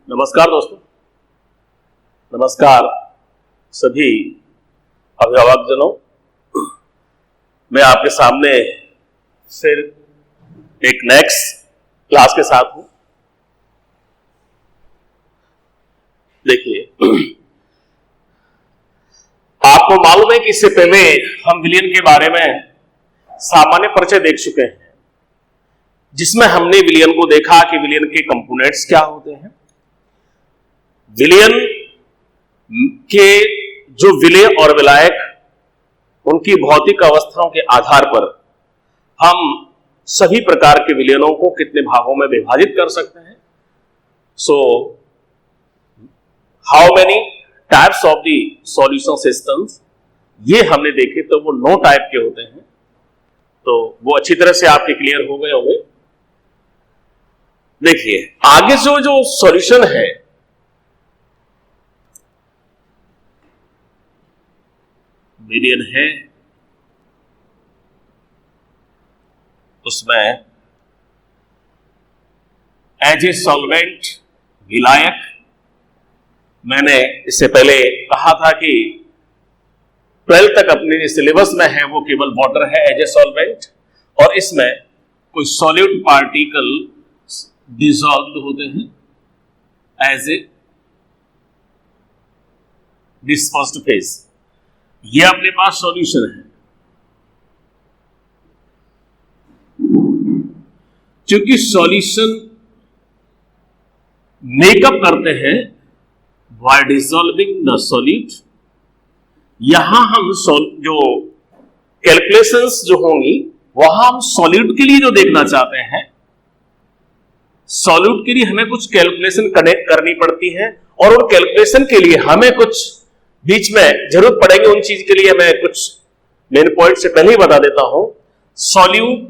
नमस्कार दोस्तों, नमस्कार सभी अभिभावकजनों। मैं आपके सामने फिर एक नेक्स्ट क्लास के साथ हूं। देखिए, आपको मालूम है कि इससे पहले हम विलियन के बारे में सामान्य परिचय देख चुके हैं, जिसमें हमने विलियन को देखा कि विलियन के कंपोनेंट्स क्या होते हैं। विलियन के जो विलेय और विलायक, उनकी भौतिक अवस्थाओं के आधार पर हम सभी प्रकार के विलियनों को कितने भागों में विभाजित कर सकते हैं। So how many types of the solution systems, ये हमने देखे तो वो 9 टाइप के होते हैं। तो वो अच्छी तरह से आपके क्लियर हो गए होंगे। देखिए, आगे जो सॉल्यूशन है, विलियन है, उसमें एज ए सॉल्वेंट विलायक, मैंने इससे पहले कहा था कि 12 तक अपने सिलेबस में है वो केवल वाटर है एज ए सॉल्वेंट, और इसमें कोई सॉल्यूट पार्टिकल डिसॉल्व होते हैं एज ए डिस्पर्स्ड फेज। ये अपने पास सॉल्यूशन है। क्योंकि सॉल्यूशन मेकअप करते हैं बाय डिसॉल्विंग द सॉल्यूट, यहां हम जो कैलकुलेशंस जो होंगी वहां हम सॉल्यूट के लिए जो देखना चाहते हैं, सॉल्यूट के लिए हमें कुछ कैलकुलेशन करनी पड़ती है, और उन कैलकुलेशन के लिए हमें कुछ बीच में जरूरत पड़ेगी। उन चीज के लिए मैं कुछ मेन पॉइंट से पहले ही बता देता हूं। सॉल्यूट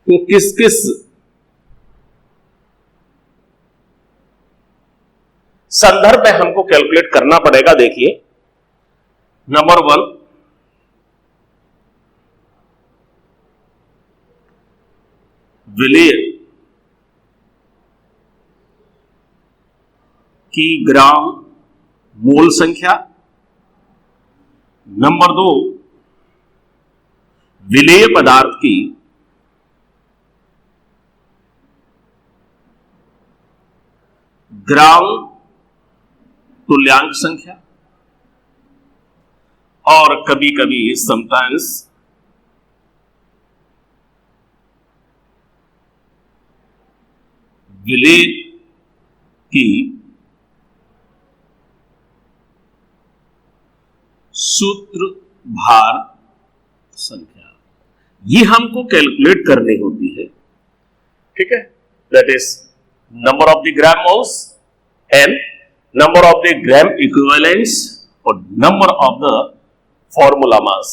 को किस किस संदर्भ में हमको कैलकुलेट करना पड़ेगा। देखिए, नंबर 1, विलेय की ग्राम मोल संख्या। नंबर 2, विलेय पदार्थ की ग्राम तुल्यांक संख्या, और कभी कभी समटाइम्स विलेय की सूत्र भार संख्या, ये हमको कैलकुलेट करनी होती है। ठीक है, that is number of the gram moles and number of the gram equivalents और number of the formula mass.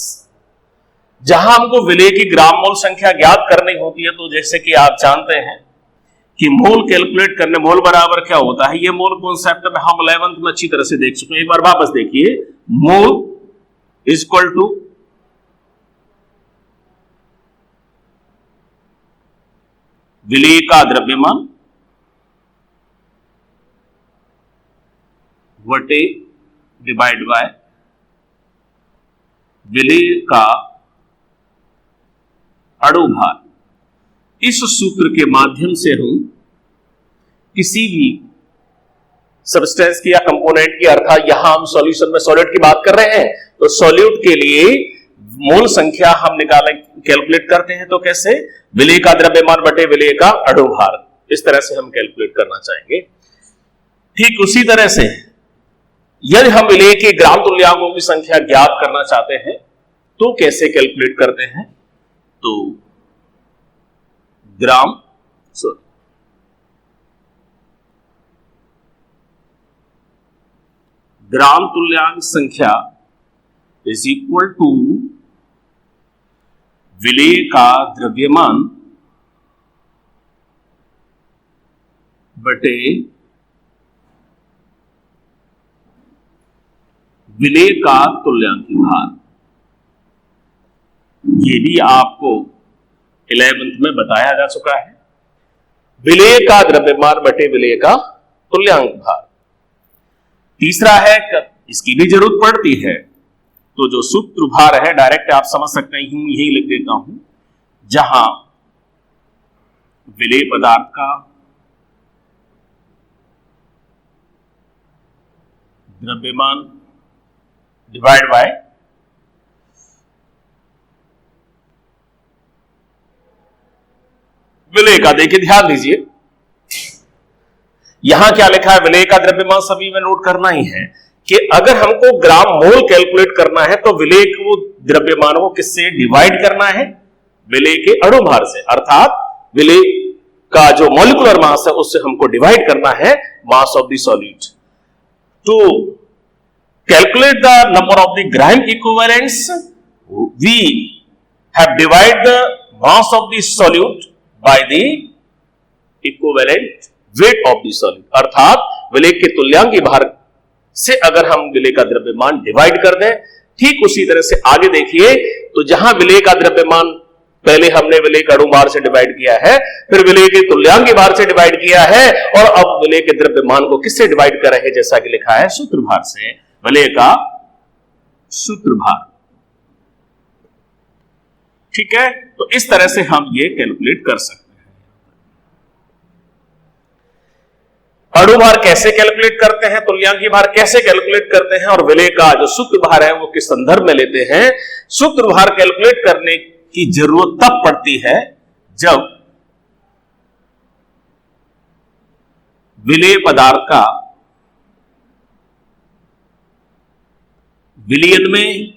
जहां हमको विलेय की ग्राम मोल संख्या ज्ञात करनी होती है, तो जैसे कि आप जानते हैं कि मोल कैलकुलेट करने, मोल बराबर क्या होता है, ये मोल कॉन्सेप्ट में हम 11th में अच्छी तरह से देख चुके हैं। एक बार वापस देखिए, मोल इज इक्वल टू विलेय का द्रव्यमान बटे डिवाइड बाय विलेय का अणु भार। इस सूत्र के माध्यम से हम किसी भी सब्सटेंस की या कंपोनेंट की, अर्थात यहां हम सॉल्यूशन में सॉलिड की बात कर रहे हैं, तो सॉल्यूट के लिए मोल संख्या हम कैलकुलेट करते हैं। तो कैसे? विलेय का द्रव्यमान बटे विलेय का अणु भार, इस तरह से हम कैलकुलेट करना चाहेंगे। ठीक उसी तरह से यदि हम विलेय के ग्राम तुल्यांकों की संख्या ज्ञात करना चाहते हैं तो कैसे कैलकुलेट करते हैं? तो ग्राम तुल्यांक संख्या इज इक्वल टू विलेय का द्रव्यमान बटे विलेय का तुल्यांकी भार। ये भी आपको 11th में बताया जा चुका है। विलेय का द्रव्यमान बटे विलेय का तुल्यांक भार। तीसरा है, इसकी भी जरूरत पड़ती है, तो जो सूत्र भार है डायरेक्ट आप समझ सकते हैं, यही लिख देता हूं, जहां विलेय पदार्थ का द्रव्यमान डिवाइड बाय विलेय का। देखिए ध्यान दीजिए, यहां क्या लिखा है, विलेय का द्रव्यमान सभी में नोट करना ही है कि अगर हमको ग्राम मोल कैलकुलेट करना है तो विलेय को द्रव्यमान को किससे डिवाइड करना है, विलेय के अणु भार से, अर्थात विलेय का जो मॉलिक्यूलर मास है उससे हमको डिवाइड करना है mass of the solute. To calculate the number of the gram equivalents we have divide the mass of the solute by the equivalent weight of the solute, अर्थात विलेय के तुल्यांकी भार से अगर हम विलेय का द्रव्यमान डिवाइड कर दें, ठीक उसी तरह से आगे देखिए, तो जहां विलेय का द्रव्यमान पहले हमने विलेय के अणु भार से डिवाइड किया है, फिर विलेय के तुल्यांकी भार से डिवाइड किया है, और अब विलेय के द्रव्यमान को किससे डिवाइड कर रहे हैं, जैसा कि लिखा है सूत्र भार से, विलेय का सूत्र भार। ठीक है, तो इस तरह से हम ये कैलकुलेट कर सकते हैं। अणु भार कैसे कैलकुलेट करते हैं, तुल्यांकी भार कैसे कैलकुलेट करते हैं, और विलेय का जो सूत्र भार है वो किस संदर्भ में लेते हैं। सूत्र भार कैलकुलेट करने की जरूरत तब पड़ती है जब विलेय पदार्थ का विलयन में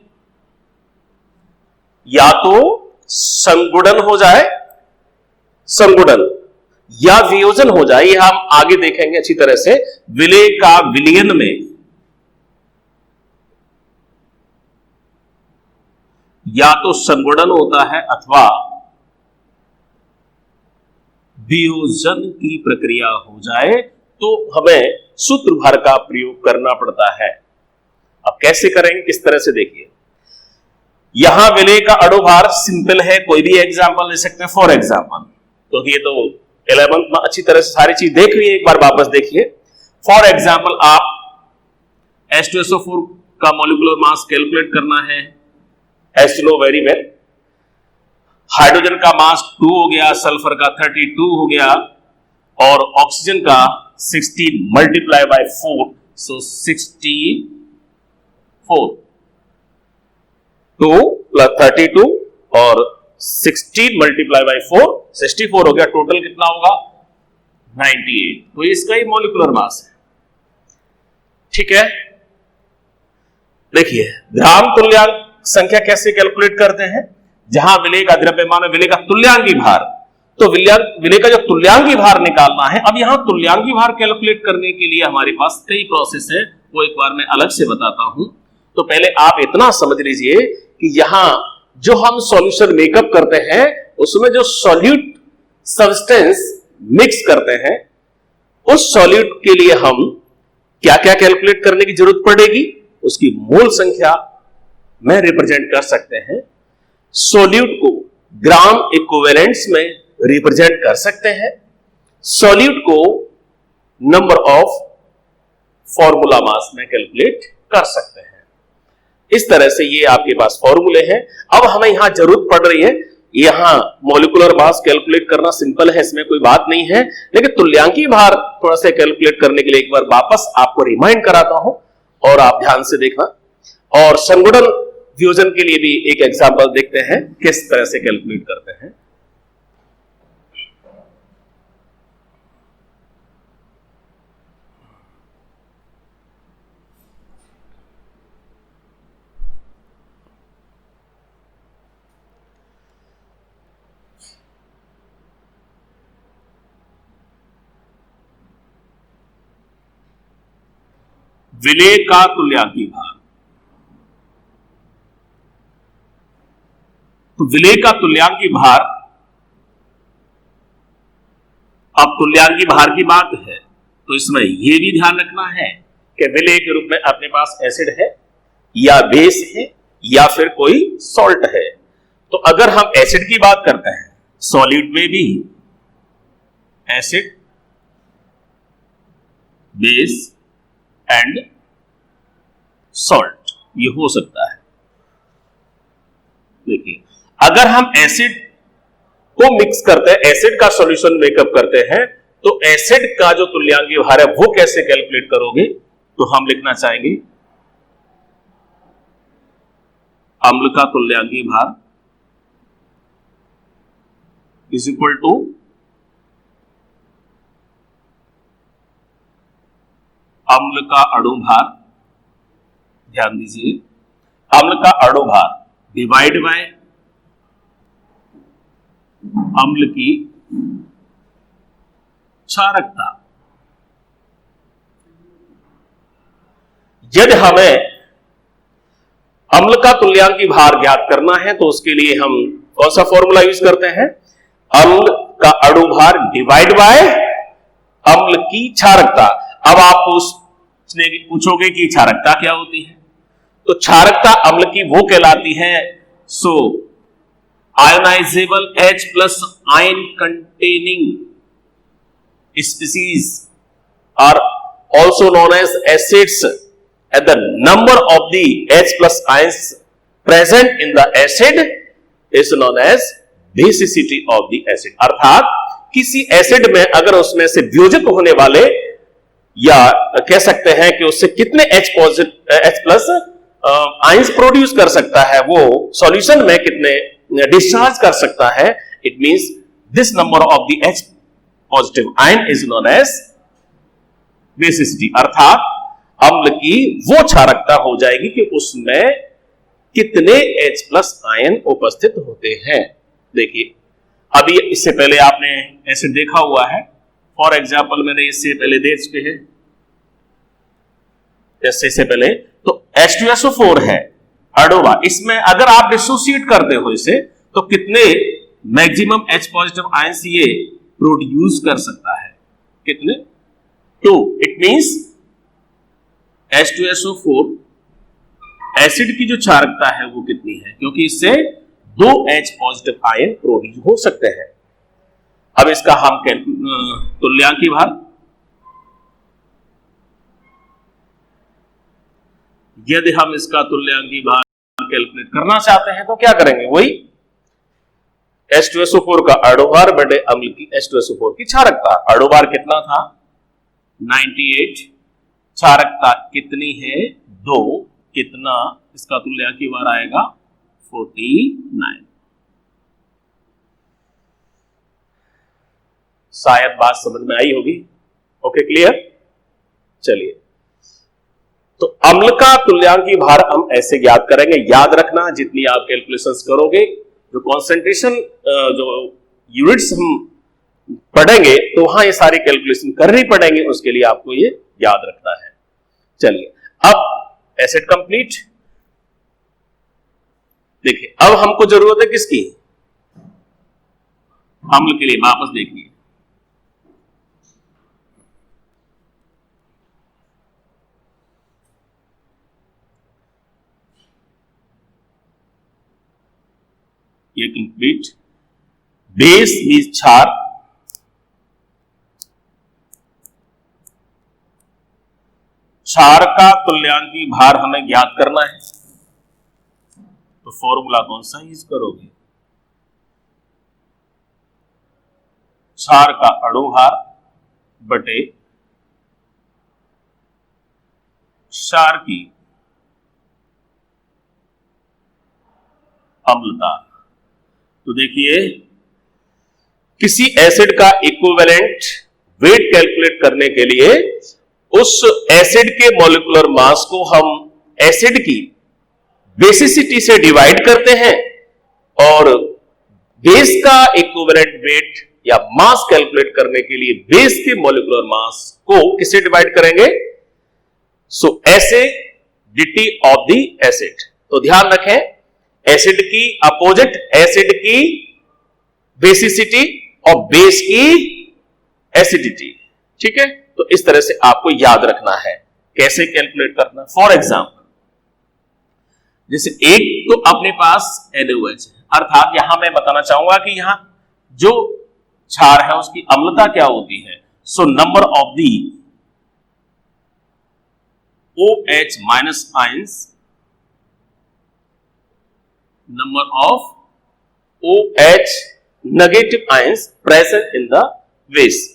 या तो संगुणन हो जाए, संगुणन, या वियोजन हो जाए, ये हम आगे देखेंगे अच्छी तरह से। विलेय का विलयन में या तो संगुणन होता है अथवा वियोजन की प्रक्रिया हो जाए तो हमें सूत्र भार का प्रयोग करना पड़ता है। अब कैसे करेंगे, किस तरह से, देखिए यहां विलेय का अणु भार सिंपल है, कोई भी एग्जांपल ले सकते हैं। फॉर एग्जांपल, तो ये तो 11th में अच्छी तरह से सारी चीज देख ली, एक बार वापस देखिए। फॉर एग्जांपल, आप H2SO4 का मॉलिक्यूलर मास कैलकुलेट करना है, H2 know very well. Hydrogen का मास 2 हो गया, सल्फर का 32 हो गया, और ऑक्सीजन का 16 मल्टीप्लाई बाय 4, सो 64, 2 प्लस 32 और 16 मल्टीप्लाई बाय 4, 64 हो गया। टोटल कितना होगा, 98। तो इसका ही मॉलिक्यूलर मास है। ठीक है, देखिए ग्राम तुल्यांक संख्या कैसे कैलकुलेट करते हैं, जहां विलेय का द्रव्यमान, विलेय का तुल्यांकी भार, तो विलेय का जो तुल्यांकी भार निकालना है। अब यहां तुल्यांकी भार कैलकुलेट करने के लिए हमारे पास कई प्रोसेस है, वो एक बार मैं अलग से बताता हूं। तो पहले आप इतना समझ लीजिए कि यहां जो हम सॉल्यूशन मेकअप करते हैं उसमें जो सॉल्यूट सब्सटेंस मिक्स करते हैं, उस सॉल्यूट के लिए हम क्या क्या कैलकुलेट करने की जरूरत पड़ेगी, उसकी मोल संख्या में रिप्रेजेंट कर सकते हैं। सॉल्यूट को ग्राम इक्विवेलेंट्स में रिप्रेजेंट कर सकते हैं। सॉल्यूट को नंबर ऑफ फॉर्मूला मास में कैलकुलेट कर सकते हैं। इस तरह से ये आपके पास फॉर्मूले हैं। अब हमें यहां जरूरत पड़ रही है, यहां मॉलिक्यूलर मास कैलकुलेट करना सिंपल है, इसमें कोई बात नहीं है, लेकिन तुल्यांकी भार थोड़ा सा कैलकुलेट करने के लिए एक बार वापस आपको रिमाइंड कराता हूं और आप ध्यान से देखना। और संगुणन वियोजन के लिए भी एक एग्जांपल देखते हैं किस तरह से कैलकुलेट करते हैं। विलेय का तुल्यांकी भार, तो विलेय का तुल्यांकी भार, अब तुल्यांकी भार की बात है तो इसमें यह भी ध्यान रखना है कि विलेय के रूप में अपने पास एसिड है या बेस है या फिर कोई सॉल्ट है। तो अगर हम एसिड की बात करते हैं, सॉलिड में भी एसिड, बेस एंड सॉल्ट, ये हो सकता है। देखिए, अगर हम एसिड को मिक्स करते हैं, एसिड का सॉल्यूशन मेकअप करते हैं, तो एसिड का जो तुल्यांकीय भार है वो कैसे कैलकुलेट करोगे? तो हम लिखना चाहेंगे अम्ल का तुल्यांकीय भार इज इक्वल टू अम्ल का अणु भार, ध्यान दीजिए, अम्ल का अणु भार डिवाइड बाय अम्ल की क्षारकता। यदि हमें अम्ल का तुल्यांकीय भार ज्ञात करना है तो उसके लिए हम कौन सा फॉर्मूला यूज करते हैं? अम्ल का अणु भार डिवाइड बाय अम्ल की क्षारकता। अब आप पूछोगे कि क्षारकता क्या होती है? तो क्षारकता अम्ल की वो कहलाती है, so ionizable H plus ion containing species are also known as acids, and the number of the H plus ions present in the acid is known as basicity of the acid। अर्थात किसी acid में अगर उसमें से वियोजक होने वाले, या कह सकते हैं कि उससे कितने H प्लस आयंस प्रोड्यूस कर सकता है, वो सॉल्यूशन में कितने डिस्चार्ज कर सकता है, it means this number of the H positive ion is known as basicity. अर्थात अम्ल की वो क्षारकता हो जाएगी कि उसमें कितने H प्लस आयन उपस्थित होते हैं। देखिए, अभी इससे पहले आपने एसिड देखा हुआ है, फॉर एग्जाम्पल मैंने इससे पहले दे चुके हैं, जैसे इससे पहले तो H2SO4 है अणुवा, इसमें अगर आप डिसोसिएट करते हो इसे तो कितने मैक्सिमम H पॉजिटिव आयंस ये प्रोड्यूस कर सकता है? कितने? 2। इट मींस H2SO4 एसिड की जो क्षारकता है वो कितनी है? क्योंकि इससे 2 H पॉजिटिव आयन प्रोड्यूस हो सकते हैं। अब इसका हम तुल्यांकीय भार, यदि हम इसका तुल्यांकीय भार कैलकुलेट करना चाहते हैं तो क्या करेंगे? वही H2SO4 का अणुभार बटे अम्ल की H2SO4 की क्षारकता। अणुभार कितना था? 98। क्षारकता कितनी है? 2। कितना? इसका तुल्यांकीय भार आएगा 49। शायद बात समझ में आई होगी। Okay, clear? चलिए, तो अम्ल का तुल्यांकीय भार हम ऐसे ज्ञात करेंगे। याद रखना, जितनी आप कैलकुलेशंस करोगे, जो कॉन्सेंट्रेशन जो यूनिट्स हम पढ़ेंगे तो वहां ये सारी कैलकुलेशन करनी पड़ेंगे, उसके लिए आपको ये याद रखना है। चलिए, अब एसिड कंप्लीट। देखिए, अब हमको जरूरत है किसकी? अम्ल के लिए। वापस देखिए, ये कंप्लीट। बेस मींस क्षार, क्षार का तुल्यांकीय भार हमें ज्ञात करना है, तो फॉर्मूला कौन सा यूज करोगे? क्षार का अणुभार बटे क्षार की अम्लता। तो देखिए, किसी एसिड का इक्विवेलेंट वेट कैलकुलेट करने के लिए उस एसिड के मॉलिक्यूलर मास को हम एसिड की बेसिसिटी से डिवाइड करते हैं, और बेस का इक्विवेलेंट वेट या मास कैलकुलेट करने के लिए बेस के मॉलिक्यूलर मास को किससे डिवाइड करेंगे? So acidity of the acid. तो ध्यान रखें, एसिड की अपोजिट एसिड की बेसिसिटी और बेस की एसिडिटी। ठीक है, तो इस तरह से आपको याद रखना है कैसे कैलकुलेट करना। फॉर एग्जाम्पल, जैसे एक तो अपने पास NaOH है, अर्थात यहां मैं बताना चाहूंगा कि यहां जो क्षार है उसकी अम्लता क्या होती है? So number of the OH minus ions, number of OH negative ions present in the waste.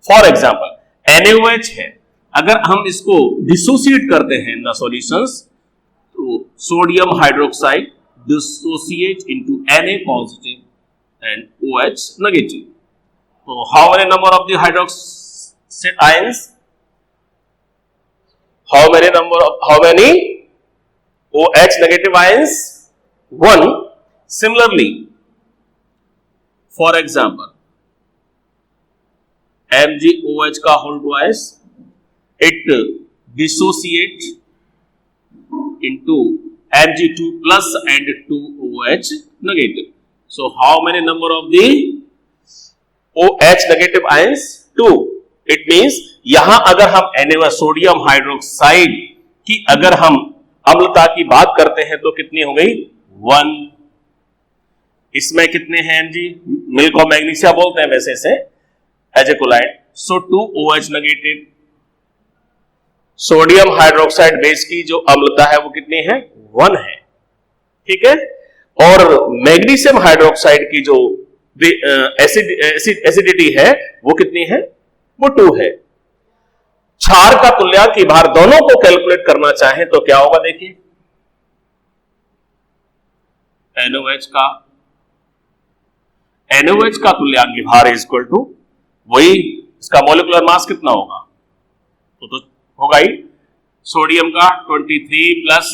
For example, NaOH है, अगर हम इसको डिसोसिएट करते हैं इन द सॉल्यूशंस, तो sodium hydroxide dissociate into Na positive and OH negative. तो how many number of the hydroxide ions? How many OH negative ions? 1. Similarly, for example, MgOH का whole twice, it dissociate into Mg2 plus and 2OH negative. So, how many number of the OH negative ions? 2. It means यहां अगर हम NaOH sodium hydroxide की अगर हम अम्लता की बात करते हैं तो कितनी हो गई? 1. इसमें कितने हैं जी? मिल्क और मैग्नीशिया बोलते हैं वैसे से एजेकोलाइट. सो 2OH negative. Sodium hydroxide base की जो अम्लता है वो कितनी है? 1 है. ठीक है. और मैग्नीशियम हाइड्रोक्साइड की जो एसिडिटी है वो कितनी है? वो 2 है. क्षार का तुल्यांक भार दोनों को कैलकुलेट करना चाहें तो क्या होगा? देखिए, NaOH का तुल्यांक भार इज इक्वल टू वही इसका मॉलिक्यूलर मास कितना होगा? तो होगा ही सोडियम का 23 प्लस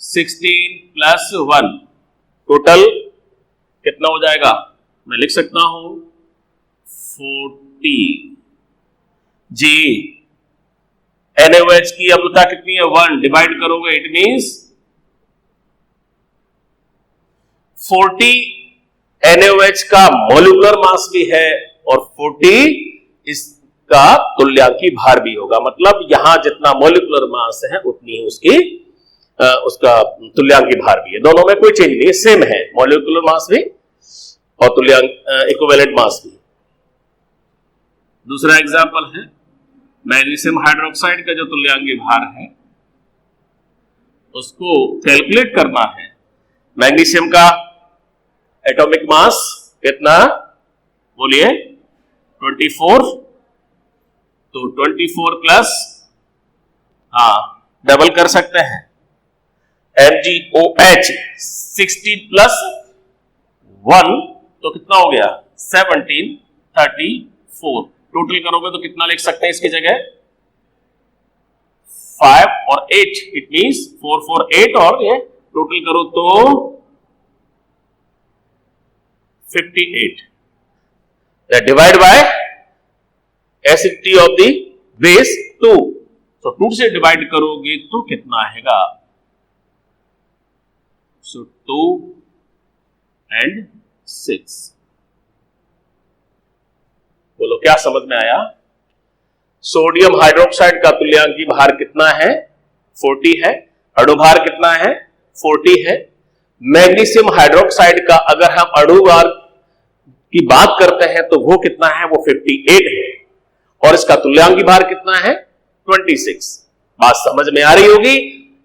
16 प्लस 1 टोटल कितना हो जाएगा? मैं लिख सकता हूं 40. जी NaOH की अम्लता कितनी है? 1. डिवाइड करोगे इट मींस 40 NaOH का मॉलिक्यूलर मास भी है और 40 इसका तुल्यांकी भार भी होगा. मतलब यहां जितना मॉलिक्यूलर मास है उतनी ही उसका तुल्यांकी भार भी है. दोनों में कोई चेंज नहीं है, सेम है मॉलिक्यूलर मास भी और तुल्यांक इक्विवेलेंट मास भी. दूसरा एग्जांपल है मैग्नीशियम हाइड्रोक्साइड का जो तुल्यांकी भार है उसको कैलकुलेट करना है. मैग्नीशियम का एटॉमिक मास कितना? बोलिए 24. तो 24 प्लस डबल कर सकते हैं MgOH 16 प्लस 1 तो कितना हो गया? 17 34. टोटल करोगे तो कितना लिख सकते हैं इसकी जगह? 5 और 8. इट मींस 4 4 8 और ये टोटल करो तो 58. Divide by acidity of the base 2. तो 2 से डिवाइड करोगे तो कितना आएगा? सो 2 and 6. बोलो क्या समझ में आया? सोडियम हाइड्रोक्साइड का तुल्यांकी भार कितना है? 40 है. अणुभार कितना है? 40 है. मैग्नीशियम हाइड्रोक्साइड का अगर हम अणुभार की बात करते हैं तो वो कितना है? वो 58 है. और इसका तुल्यांकी भार कितना है? 26. बात समझ में आ रही होगी.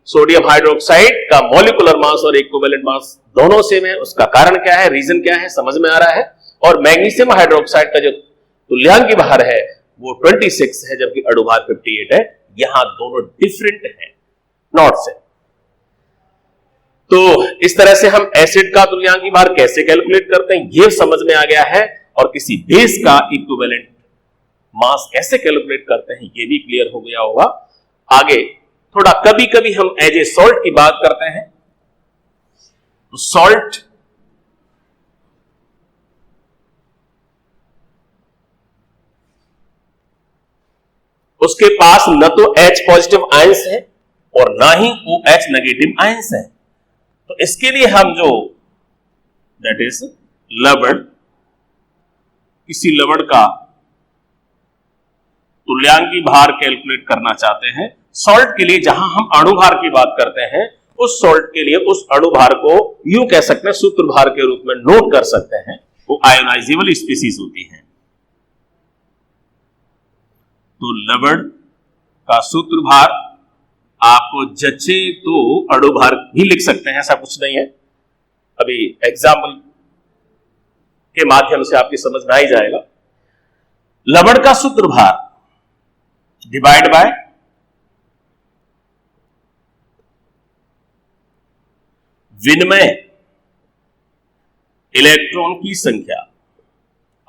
सोडियम हाइड्रोक्साइड का मॉलिक्यूलर मास और इक्विवेलेंट मास दोनों सेम है. उसका कारण क्या है? रीजन क्या है? समझ में आ रहा है. और मैग्नीशियम हाइड्रोक्साइड का जो तुल्यांकी भार है वो 26 है जबकि अणुभार 58 है. यहां दोनों डिफरेंट है, नॉट सेम. तो इस तरह से हम एसिड का तुल्यांकी भार कैसे कैलकुलेट करते हैं ये समझ में आ गया है. और किसी बेस का इक्विवेलेंट मास कैसे कैलकुलेट करते हैं ये भी क्लियर हो गया होगा. आगे थोड़ा कभी कभी हम एज ए सॉल्ट की बात करते हैं. तो सॉल्ट उसके पास न तो H पॉजिटिव आयंस है और ना ही OH नेगेटिव आयंस है. तो इसके लिए हम जो दैट इज लवण, किसी लवण का तुल्यांकी भार कैलकुलेट करना चाहते हैं. सॉल्ट के लिए जहां हम अणुभार की बात करते हैं उस सॉल्ट के लिए उस अणुभार को यूं कह सकते हैं सूत्र भार के रूप में नोट कर सकते हैं. वो आयोनाइजेबल स्पीसीज होती हैं। तो लवण का सूत्र भार आपको जचे तो अणु भार भी लिख सकते हैं, ऐसा कुछ नहीं है। अभी एग्जाम्पल के माध्यम से आपकी समझ में आ ही जाएगा। लवण का सूत्र भार डिवाइड बाय विनिमय इलेक्ट्रॉन की संख्या।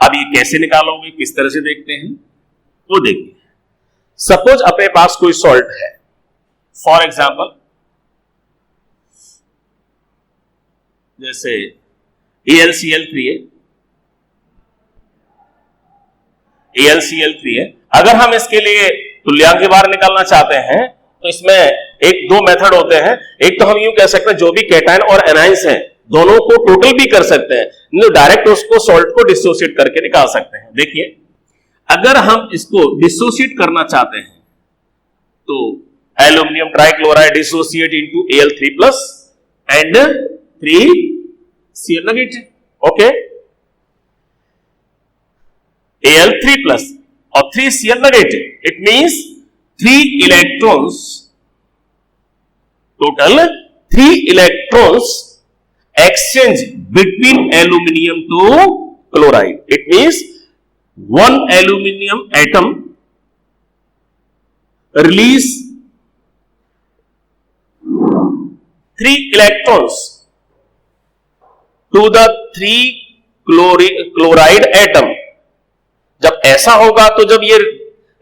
अब ये कैसे निकालोगे, किस तरह से देखते हैं वो देखिए। सपोज अपने पास कोई सॉल्ट है, फॉर एग्जाम्पल जैसे AlCl3 है, AlCl3 है। अगर हम इसके लिए तुल्यांक भार निकालना चाहते हैं तो इसमें एक दो मेथड होते हैं। एक तो हम यूं कह सकते हैं जो भी कैटायन और एनायंस हैं दोनों को टोटल भी कर सकते हैं, डायरेक्ट उसको सॉल्ट को डिसोसिएट करके निकाल सकते हैं। देखिए अगर हम इसको डिसोसिएट करना चाहते हैं तो aluminium trichloride dissociate into Al3+ and 3Cl negative. Okay, Al3+ और 3Cl negative, it means 3 electrons, total 3 electrons exchange between aluminum to chloride. It means one aluminum atom release 3 electrons to the 3 chloride atom. जब ऐसा होगा तो जब ये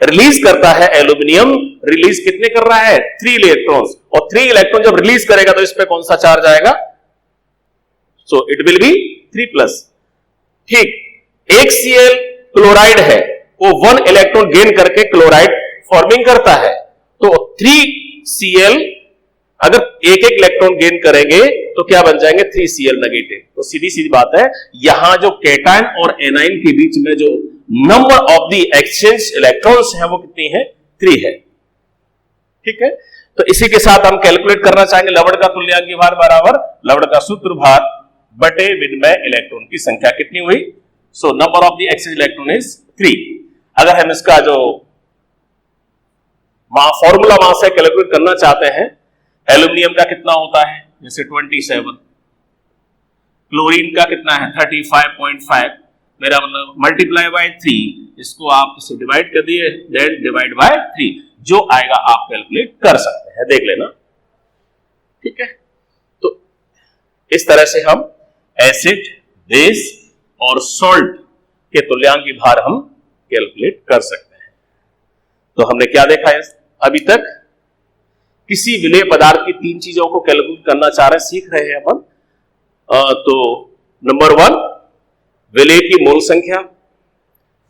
release करता है aluminium, release कितने कर रहा है 3 इलेक्ट्रॉन्स, और 3 इलेक्ट्रॉन जब रिलीज करेगा तो इस पे कौन सा चार्ज आएगा, सो इट विल बी 3+। ठीक, एक Cl क्लोराइड है, वो 1 इलेक्ट्रॉन गेन करके क्लोराइड फॉर्मिंग करता है। तो 3Cl अगर एक एक इलेक्ट्रॉन गेन करेंगे तो क्या बन जाएंगे 3Cl नेगेटिव। तो सीधी सीधी बात है, यहां जो कैटायन और एनाइन के बीच में जो number of the exchange electrons है वो कितनी है, 3 है। ठीक है, तो इसी के साथ हम कैलकुलेट करना चाहेंगे लवण का तुल्यांक भार बराबर लवण का सूत्र भार बटे विनिमय इलेक्ट्रॉन की संख्या कितनी हुई। So number of the exchange electron is 3। अगर हम इसका जो फॉर्मूला मास है कैलकुलेट करना चाहते हैं, एल्यूमिनियम का कितना होता है जैसे 27, क्लोरीन का कितना है 35.5, मेरा मतलब मल्टीप्लाई बाय 3, इसको आप इसे डिवाइड कर दिए, देन डिवाइड बाय 3, जो आएगा आप कैलकुलेट कर सकते हैं, देख लेना। ठीक है, तो इस तरह से हम एसिड, बेस और सॉल्ट के तुल्यांक भार हम कैलकुलेट कर सकते हैं। तो हमने क्या देखा है अभी तक, किसी विलेय पदार्थ की 3 चीजों को कैलकुलेट करना चाह रहे हैं, सीख रहे हैं अपन। तो नंबर 1 विलेय की मोल संख्या,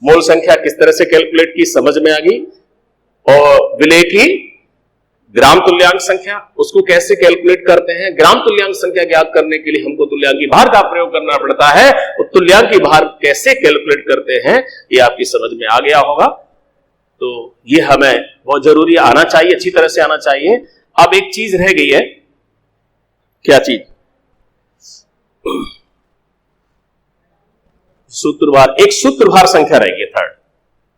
मोल संख्या किस तरह से कैलकुलेट की समझ में आ गई, और विलेय की ग्राम तुल्यांक संख्या उसको कैसे कैलकुलेट करते हैं। ग्राम तुल्यांक संख्या ज्ञात करने के लिए हमको तुल्यांक भार का प्रयोग करना पड़ता है, तो तुल्यांक भार कैसे कैलकुलेट करते हैं ये आपकी समझ में आ गया होगा। तो ये हमें बहुत जरूरी आना चाहिए, अच्छी तरह से आना चाहिए। अब एक चीज रह गई है, क्या चीज, सूत्रभार, एक सूत्रभार संख्या रह गई 3rd,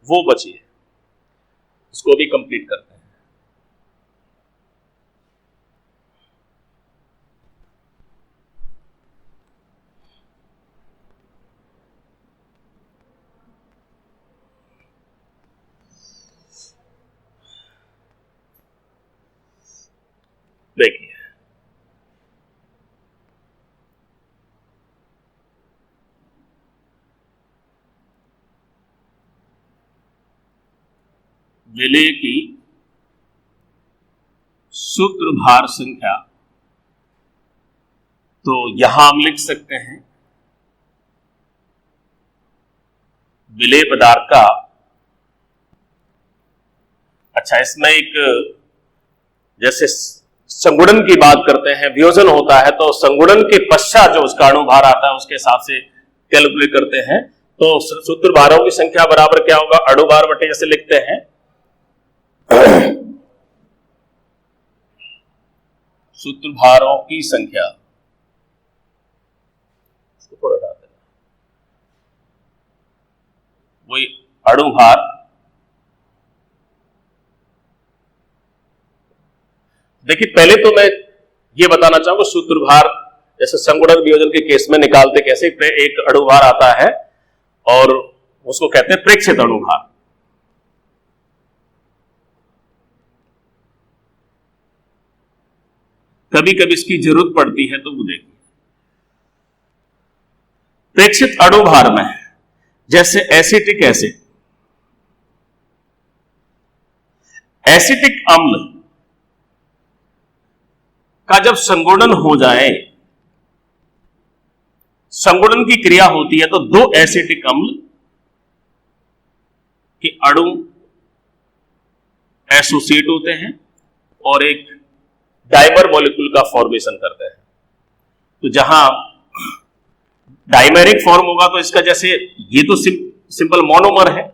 वो बची है, उसको भी कंप्लीट करते हैं। देखिए विलेय की सूत्रभार संख्या, तो यहां हम लिख सकते हैं विलेय पदार्थ का, अच्छा इसमें एक जैसे संगुणन की बात करते हैं, वियोजन होता है, तो संगुणन के पश्चात जो उसका अणुभार आता है उसके हिसाब से कैलकुलेट करते हैं। तो सूत्रभारों की संख्या बराबर क्या होगा, अणुभार बटे, जैसे लिखते हैं सूत्रभारों की संख्या, वही अणु भार, देखिए पहले तो मैं ये बताना चाहूंगा सूत्र भार जैसे संगुणन वियोजन के केस में निकालते कैसे, एक अणु भार आता है और उसको कहते हैं प्रेक्षित अणु भार। कभी कभी इसकी जरूरत पड़ती है तो वो देखिए प्रेक्षित अणु भार में जैसे एसिटिक एसिड, एसिटिक अम्ल का जब संगुणन हो जाए, संगुणन की क्रिया होती है तो दो एसिटिक अम्ल के अणु एसोसिएट होते हैं और एक डाइमर मॉलिक्यूल का फॉर्मेशन करते हैं। तो जहां डाइमेरिक फॉर्म होगा तो इसका जैसे ये तो सिंपल मोनोमर है,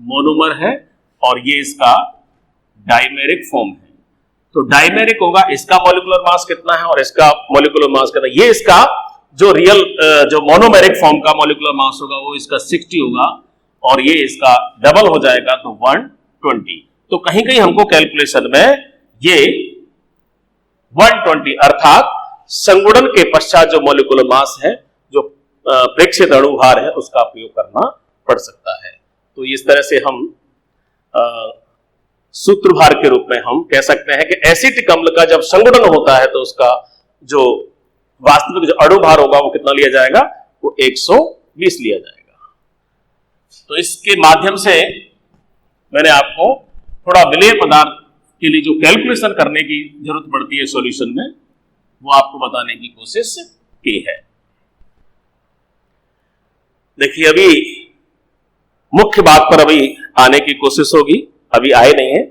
मोनोमर है और ये इसका डाइमेरिक फॉर्म है। तो डाइमेरिक होगा, इसका मॉलिक्यूलर मास कितना है और इसका मॉलिक्यूलर मास कितना है, ये इसका जो रियल जो मोनोमेरिक फॉर्म का मॉलिक्यूलर मास होगा वो इसका 60 होगा और ये इसका डबल हो जाएगा तो 120। तो कहीं कहीं हमको कैलकुलेशन में ये 120 अर्थात संगुणन के पश्चात जो मॉलिक्यूलर मास है, जो प्रेक्षित अणु भार है, उसका प्रयोग करना पड़ सकता है। तो इस तरह से हम सूत्र भार के रूप में हम कह सकते हैं कि एसिटिक अम्ल का जब संगुणन होता है तो उसका जो वास्तविक जो अणु भार होगा वो कितना लिया जाएगा, वो 120 लिया जाएगा। तो इसके माध्यम से मैंने आपको थोड़ा विलेय पदार्थ के लिए जो कैलकुलेशन करने की जरूरत पड़ती है सॉल्यूशन में, वो आपको बताने की कोशिश की है। देखिए अभी मुख्य बात पर अभी आने की कोशिश होगी, अभी आए नहीं है।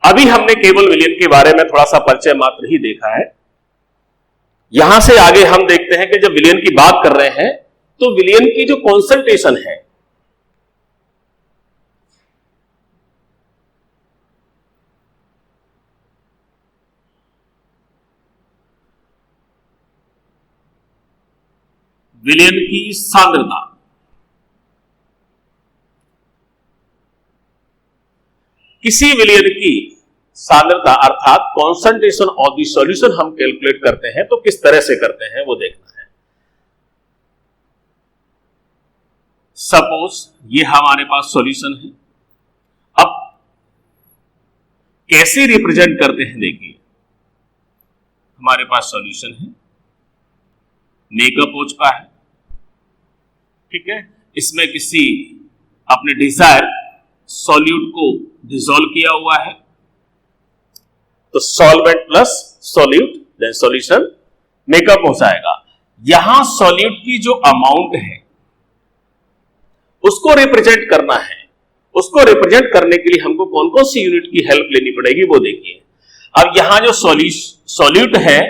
अभी हमने केवल विलयन के बारे में थोड़ा सा परिचय मात्र ही देखा है। यहां से आगे हम देखते हैं कि जब विलयन की बात कर रहे हैं तो विलयन की जो कॉन्सेंट्रेशन है, विलयन की सांद्रता, किसी विलयन की सांद्रता अर्थात कॉन्सेंट्रेशन ऑफ द सॉल्यूशन हम कैलकुलेट करते हैं तो किस तरह से करते हैं वो देखना है। सपोज ये हमारे पास सॉल्यूशन है, अब कैसे रिप्रेजेंट करते हैं देखिए, हमारे पास सॉल्यूशन है, मेकअप हो चुका है, ठीक है, इसमें किसी अपने डिजायर सॉल्यूट को डिसॉल्व किया हुआ है, तो solvent plus solute then solution make up हो जाएगा। यहां सॉल्यूट की जो अमाउंट है उसको रिप्रेजेंट करना है, उसको रिप्रेजेंट करने के लिए हमको कौन कौन सी यूनिट की हेल्प लेनी पड़ेगी वो देखिए। अब यहां जो सॉल्यूट है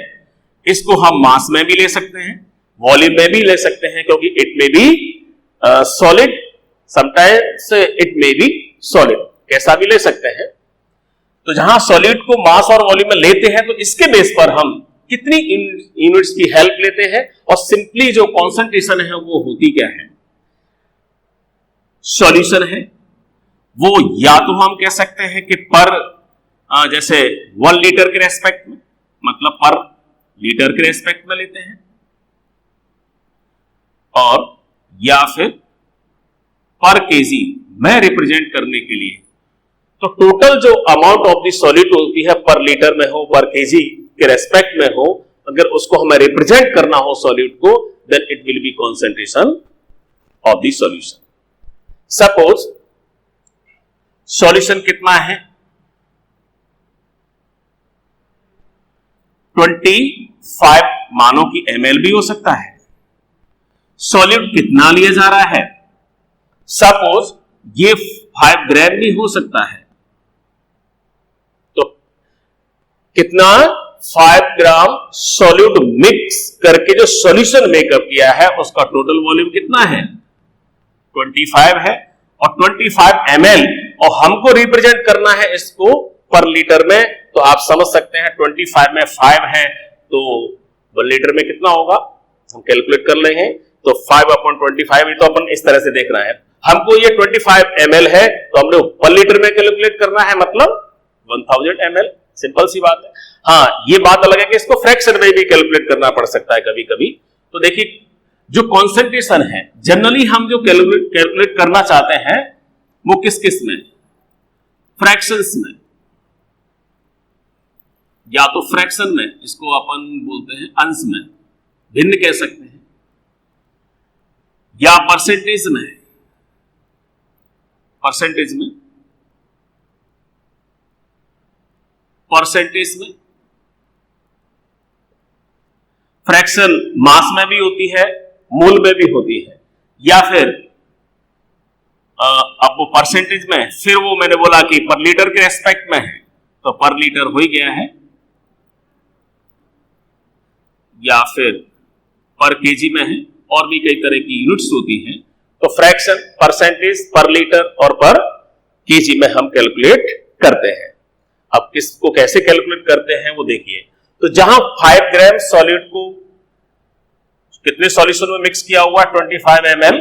इसको हम मास में भी ले सकते हैं, वॉल्यूम में भी ले सकते हैं, क्योंकि इट में बी सॉलिड समटाइम्स इट में बी सॉलिड, कैसा भी ले सकते हैं। तो जहां सॉलिड को मास और वॉल्यूम में लेते हैं तो इसके बेस पर हम कितनी यूनिट्स की हेल्प लेते हैं और सिंपली जो कॉन्सेंट्रेशन है वो होती क्या है, सॉल्यूशन है वो या तो हम कह सकते हैं कि पर जैसे 1 लीटर के रेस्पेक्ट में, मतलब पर लीटर के रेस्पेक्ट में लेते हैं, और या फिर पर केजी में रिप्रेजेंट करने के लिए तो टोटल जो अमाउंट ऑफ द सॉलिड होती है पर लीटर में हो, पर केजी के रेस्पेक्ट में हो, अगर उसको हमें रिप्रेजेंट करना हो सॉलिड को, then it will be concentration of the solution. Suppose solution कितना है, 25 मानो कि ml भी हो सकता है। सॉलिड कितना लिया जा रहा है, सपोज ये 5 ग्राम भी हो सकता है, तो कितना 5 ग्राम सॉल्यूट मिक्स करके जो सॉल्यूशन मेकअप किया है उसका टोटल वॉल्यूम कितना है, 25 है, और 25 ml, और हमको रिप्रेजेंट करना है इसको पर लीटर में, तो आप समझ सकते हैं 25 में 5 है तो 1 लीटर में कितना होगा हम कैलकुलेट कर रहे हैं, तो 5/25 ये तो अपन इस तरह से देख रहे हैं। हमको ये 25 ml है तो हमने पर लीटर में कैलकुलेट करना है, मतलब 1000 ml, सिंपल सी बात है। हाँ, ये बात अलग है कि इसको फ्रैक्शन में भी कैलकुलेट करना पड़ सकता है कभी कभी। तो देखिए, जो कॉन्सेंट्रेशन है जनरली हम जो कैलकुलेट करना चाहते हैं वो किस में, फ्रैक्शंस में, या तो फ्रैक्शन में, इसको अपन बोलते हैं अंश में, भिन्न कह सकते हैं, या परसेंटेज में, परसेंटेज में, परसेंटेज में। फ्रैक्शन मास में भी होती है, मूल में भी होती है, या फिर अब वो परसेंटेज में, फिर वो मैंने बोला कि पर लीटर के रेस्पेक्ट में है तो पर लीटर हो ही गया है, या फिर पर केजी में है, और भी कई तरह की यूनिट्स होती हैं। तो फ्रैक्शन, परसेंटेज, पर लीटर और पर केजी में हम कैलकुलेट करते हैं। अब किसको कैसे कैलकुलेट करते हैं वो देखिए। तो जहां 5 ग्राम सॉलिड को कितने सॉल्यूशन में मिक्स किया हुआ है, 25 ml,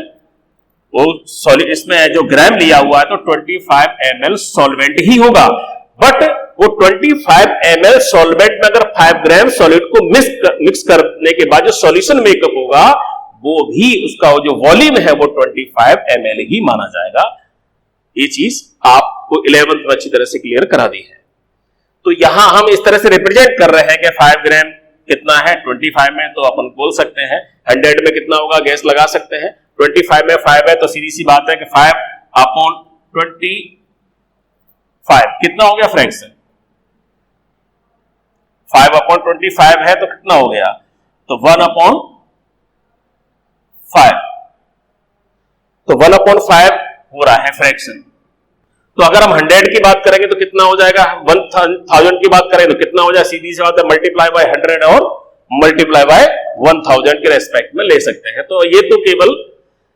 वो सॉलिड इसमें जो ग्राम लिया हुआ है तो 25 ml सॉल्वेंट ही होगा। बट वो 25 ml सॉल्वेंट में अगर 5 ग्राम सॉलिड को मिक्स करने के बाद जो सॉल्यूशन मेकअप होगा वो भी उसका जो वॉल्यूम है वो 25 ml ही माना जाएगा। ये चीज आपको 11th में अच्छी तरह से क्लियर करा दी है। तो यहां हम इस तरह से रिप्रेजेंट कर रहे हैं कि 5 ग्राम कितना है 25 में, तो अपन बोल सकते हैं 100 में कितना होगा, गैस लगा सकते हैं। 25 में 5 है तो सीधी सी बात है कि 5/25 कितना हो गया फ्रैक्शन, 5/25 है तो कितना हो गया, तो 1/5, तो 1/5 हो रहा है फ्रैक्शन। तो अगर हम 100 की बात करेंगे तो कितना हो जाएगा, 1000 की बात करें तो कितना हो जाए, सीधी सी बात है मल्टीप्लाई बाय 100 और मल्टीप्लाई बाय 1000 के रेस्पेक्ट में ले सकते हैं। तो ये तो केवल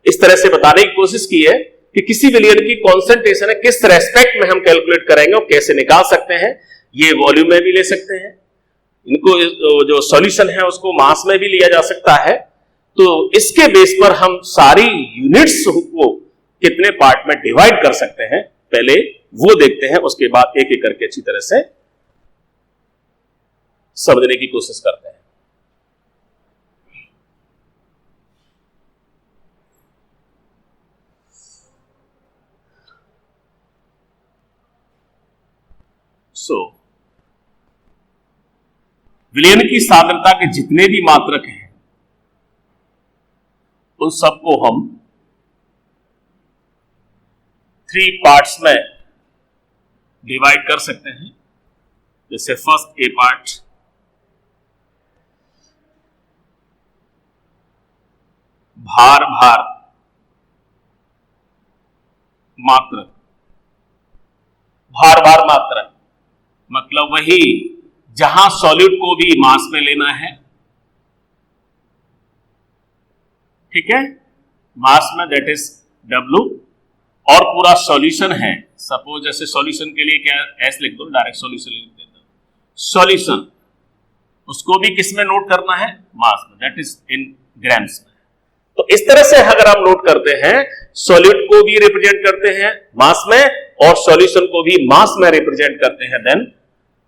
इस तरह से बताने की कोशिश की है कि किसी विलियन की कॉन्सेंट्रेशन है किस रेस्पेक्ट में हम कैलकुलेट करेंगे और कैसे निकाल सकते हैं। ये वॉल्यूम में भी ले सकते हैं, इनको जो सॉल्यूशन है उसको मास में भी लिया जा सकता है। तो इसके बेस पर हम सारी यूनिट्स को कितने पार्ट में डिवाइड कर सकते हैं पहले वो देखते हैं, उसके बाद एक एक करके अच्छी तरह से समझने की कोशिश करते हैं। विलयन की सांद्रता के जितने भी मात्रक हैं उन सबको हम 3 पार्ट्स में डिवाइड कर सकते हैं। जैसे फर्स्ट ए पार्ट, भार मात्रक, भार मात्रक मतलब वही जहां सॉलिड को भी मास में लेना है, ठीक है, मास में, दैट इज W, और पूरा सॉल्यूशन है। सपोज जैसे सॉल्यूशन के लिए क्या एस लिख दो, डायरेक्ट सॉल्यूशन लिख देता हूं, सॉल्यूशन उसको भी किस में नोट करना है, मास में, दैट इज इन ग्राम्स में। तो इस तरह से अगर हम नोट करते हैं, सॉलिड को भी रिप्रेजेंट करते हैं मास में और सॉल्यूशन को भी मास में रिप्रेजेंट करते हैं, देन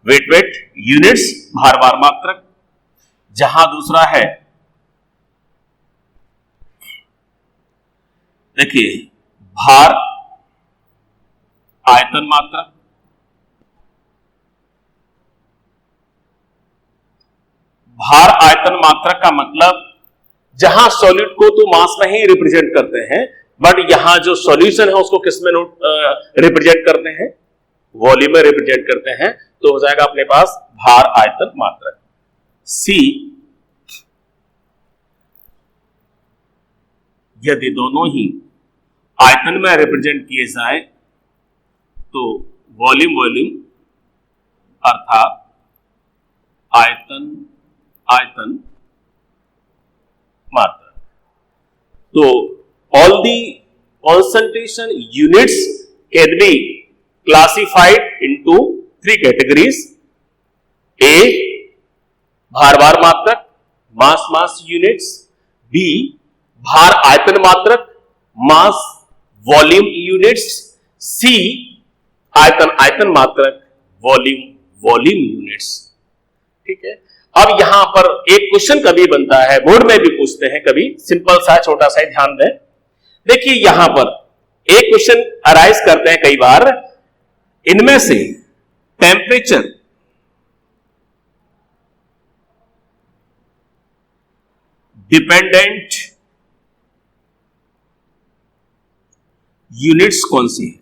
वेट यूनिट्स, भार मात्रक। जहां दूसरा है, देखिए, भार आयतन मात्रक, भार आयतन मात्रक का मतलब जहां सॉलिड को तो मास में ही रिप्रेजेंट करते हैं, बट यहां जो सॉल्यूशन है उसको किस में रिप्रेजेंट करते हैं, वॉल्यूम में रिप्रेजेंट करते हैं। तो हो जाएगा अपने पास भार आयतन मात्रक। सी, यदि दोनों ही आयतन में रिप्रेजेंट किए जाए तो वॉल्यूम अर्थात आयतन मात्रक। तो all the concentration units can be classified into 3 categories. A, भार मात्रक, mass units, बी भार आयतन मात्रक, मास वॉल्यूम यूनिट्स, सी आयतन मात्रक, वॉल्यूम यूनिट्स। ठीक है, अब यहां पर एक क्वेश्चन कभी बनता है, बोर्ड में भी पूछते हैं कभी, सिंपल सा छोटा सा ध्यान दें। देखिए यहां पर एक क्वेश्चन अराइज करते हैं कई बार, इनमें से टेम्परेचर डिपेंडेंट यूनिट्स कौन सी है,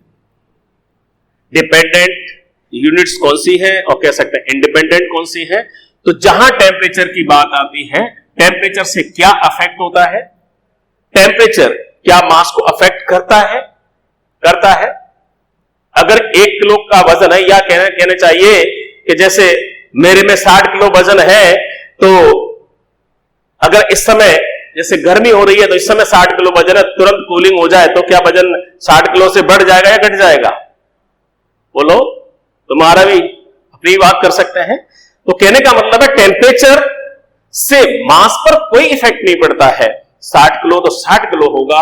डिपेंडेंट यूनिट्स कौन सी है और कह सकते हैं इंडिपेंडेंट कौन सी है। तो जहां टेम्परेचर की बात आती है, टेम्परेचर से क्या अफेक्ट होता है, टेम्परेचर क्या मास को अफेक्ट करता है। अगर 1 किलो का वजन है, या कहना चाहिए कि जैसे मेरे में 60 किलो वजन है, तो अगर इस समय जैसे गर्मी हो रही है तो इस समय 60 किलो वजन है, तुरंत कूलिंग हो जाए तो क्या वजन 60 किलो से बढ़ जाएगा या घट जाएगा? बोलो, तुम्हारा भी अपनी बात कर सकते हैं। तो कहने का मतलब है टेम्परेचर से मास पर कोई इफेक्ट नहीं पड़ता है। 60 किलो तो 60 किलो होगा।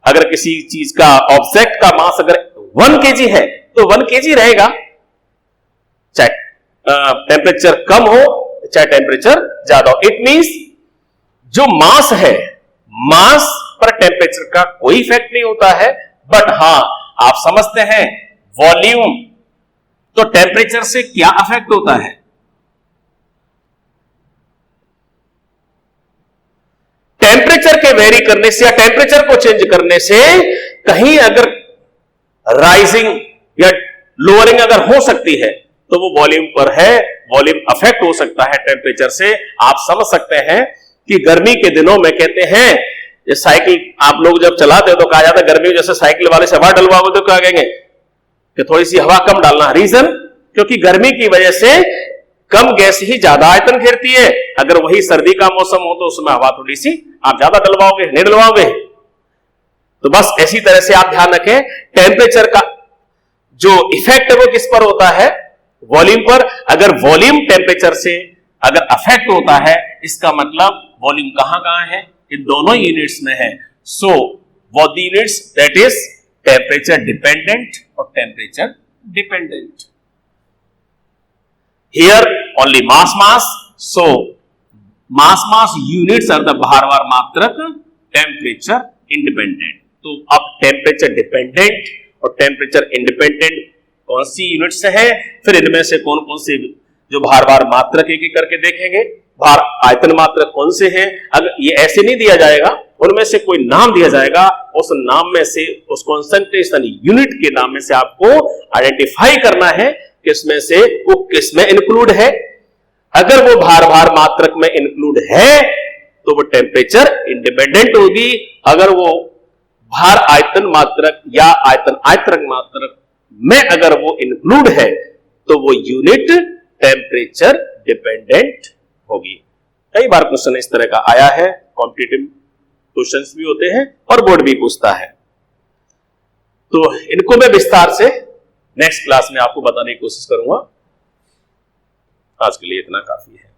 अगर किसी चीज का ऑब्जेक्ट का मास अगर 1 kg है तो 1 kg रहेगा, चाहे टेम्परेचर कम हो चाहे टेम्परेचर ज्यादा हो। इट मींस जो मास है, मास पर टेम्परेचर का कोई इफेक्ट नहीं होता है। बट हां, आप समझते हैं वॉल्यूम, तो टेम्परेचर से क्या अफेक्ट होता है? टेम्परेचर के वेरी करने से या टेम्परेचर को चेंज करने से कहीं अगर राइजिंग या लोअरिंग अगर हो सकती है तो वो वॉल्यूम पर है, वॉल्यूम अफेक्ट हो सकता है टेम्परेचर से। आप समझ सकते हैं कि गर्मी के दिनों में कहते हैं ये साइकिल आप लोग जब चलाते हो तो कहा जाता है गर्मी में जैसे साइकिल वाले से हवा डलवाओ तो क्या कहेंगे कि थोड़ी सी हवा कम डालना। रीजन, क्योंकि गर्मी की वजह से कम गैस ही ज्यादा आयतन घेरती है। अगर वही सर्दी का मौसम हो तो उसमें हवा थोड़ी सी आप ज्यादा डलवाओगे, नहीं डलवाओगे। तो बस इसी तरह से आप ध्यान रखें, टेम्परेचर का जो इफेक्ट है वो किस पर होता है? वॉल्यूम पर। अगर वॉल्यूम टेम्परेचर से अगर अफेक्ट होता है, इसका मतलब वॉल्यूम कहां है? इन दोनों यूनिट्स में है। सो वो units that is temperature dependent और temperature dependent. Here only mass, so mass units are the भारवार मात्रक, टेम्परेचर इंडिपेंडेंट। तो अब टेम्परेचर डिपेंडेंट और टेम्परेचर इंडिपेंडेंट कौन सी यूनिट से है, फिर इनमें से कौन कौन से जो भारवार मात्रक एक एक करके देखेंगे। भार आयतन मात्रक कौन से हैं? अगर ये ऐसे नहीं दिया जाएगा, उनमें से कोई नाम दिया जाएगा, उस नाम में से उस कॉन्सेंट्रेशन यूनिट के नाम में से आपको आइडेंटिफाई करना है किसमें से वो किसमें इंक्लूड है। अगर वो भार मात्रक में इंक्लूड है तो वो टेम्परेचर इंडिपेंडेंट होगी। अगर वो भार आयतन मात्रक या आयतन मात्रक में अगर वो इंक्लूड है तो वो यूनिट टेम्परेचर डिपेंडेंट होगी। कई बार क्वेश्चन इस तरह का आया है, कॉम्पिटिटिव क्वेश्चंस भी होते हैं और बोर्ड भी पूछता है। तो इनको मैं विस्तार से नेक्स्ट क्लास में आपको बताने की कोशिश करूंगा। आज के लिए इतना काफी है।